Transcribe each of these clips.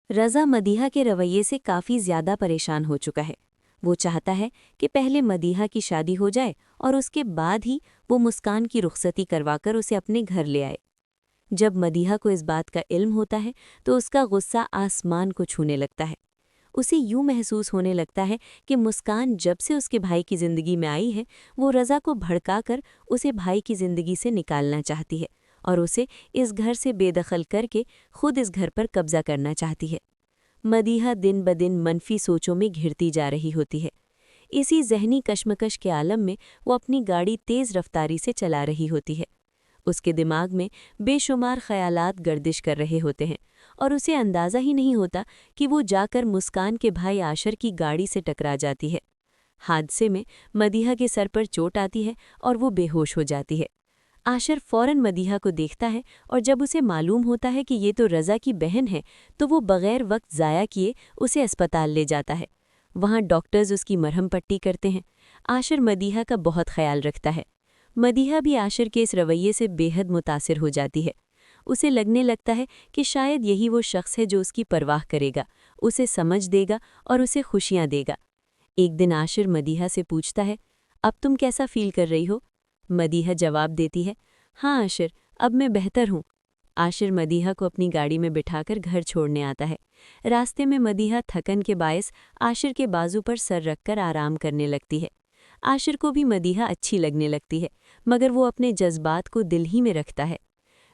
रज़ा मदीहा के रवैये से काफ़ी ज़्यादा परेशान हो चुका है। वो चाहता है कि पहले मदीहा की शादी हो जाए और उसके बाद ही वो मुस्कान की रुखसती करवाकर उसे अपने घर ले आए। जब मदीहा को इस बात का इल्म होता है तो उसका गुस्सा आसमान को छूने लगता है। उसे यूं महसूस होने लगता है कि मुस्कान जब से उसके भाई की ज़िंदगी में आई है, वो रज़ा को भड़काकर उसे भाई की ज़िंदगी से निकालना चाहती है और उसे इस घर से बेदखल करके खुद इस घर पर कब्जा करना चाहती है। मदीहा दिन ब दिन मनफी सोचों में घिरती जा रही होती है। इसी जहनी कश्मकश के आलम में वो अपनी गाड़ी तेज़ रफ्तारी से चला रही होती है। उसके दिमाग में बेशुमार ख़यालात गर्दिश कर रहे होते हैं और उसे अंदाज़ा ही नहीं होता कि वो जाकर मुस्कान के भाई आशर की गाड़ी से टकरा जाती है। हादसे में मदीहा के सर पर चोट आती है और वो बेहोश हो जाती है। आशर फ़ौरन मदीहा को देखता है और जब उसे मालूम होता है कि ये तो रज़ा की बहन है, तो वो बग़ैर वक्त ज़ाया किए उसे अस्पताल ले जाता है। वहाँ डॉक्टर्स उसकी मरहम पट्टी करते हैं। आशर मदीहा का बहुत ख्याल रखता है। मदीहा भी आशर के इस रवैये से बेहद मुतासिर हो जाती है। उसे लगने लगता है कि शायद यही वो शख्स है जो उसकी परवाह करेगा, उसे समझ देगा और उसे खुशियाँ देगा। एक दिन आशर मदीहा से पूछता है, अब तुम कैसा फ़ील कर रही हो? मदीहा जवाब देती है, हाँ आशिर, अब मैं बेहतर हूँ। आशिर मदीहा को अपनी गाड़ी में बिठाकर घर छोड़ने आता है। रास्ते में मदीहा थकन के बायस आशिर के बाजू पर सर रखकर आराम करने लगती है। आशिर को भी मदीहा अच्छी लगने लगती है, मगर वो अपने जज्बात को दिल ही में रखता है।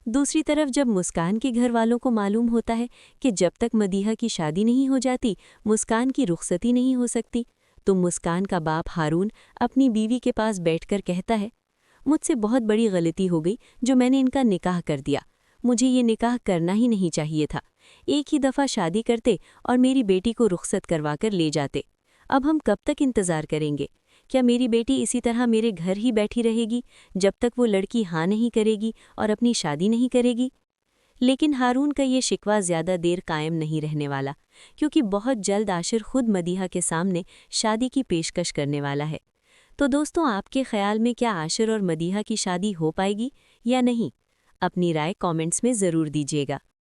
दूसरी तरफ जब मुस्कान के घर वालों को मालूम होता है कि जब तक मदीहा की शादी नहीं हो जाती, मुस्कान की रुखसती नहीं हो सकती, तो मुस्कान का बाप हारून अपनी बीवी के पास बैठकर कहता है, मुझसे बहुत बड़ी गलती हो गई जो मैंने इनका निकाह कर दिया। मुझे ये निकाह करना ही नहीं चाहिए था। एक ही दफ़ा शादी करते और मेरी बेटी को रुखसत करवाकर ले जाते। अब हम कब तक इंतज़ार करेंगे? क्या मेरी बेटी इसी तरह मेरे घर ही बैठी रहेगी जब तक वो लड़की हाँ नहीं करेगी और अपनी शादी नहीं करेगी? लेकिन हारून का ये शिकवा ज़्यादा देर कायम नहीं रहने वाला, क्योंकि बहुत जल्द आशिर खुद मदीहा के सामने शादी की पेशकश करने वाला है। तो दोस्तों, आपके ख्याल में क्या आशिर और मदीहा की शादी हो पाएगी या नहीं? अपनी राय कमेंट्स में ज़रूर दीजिएगा।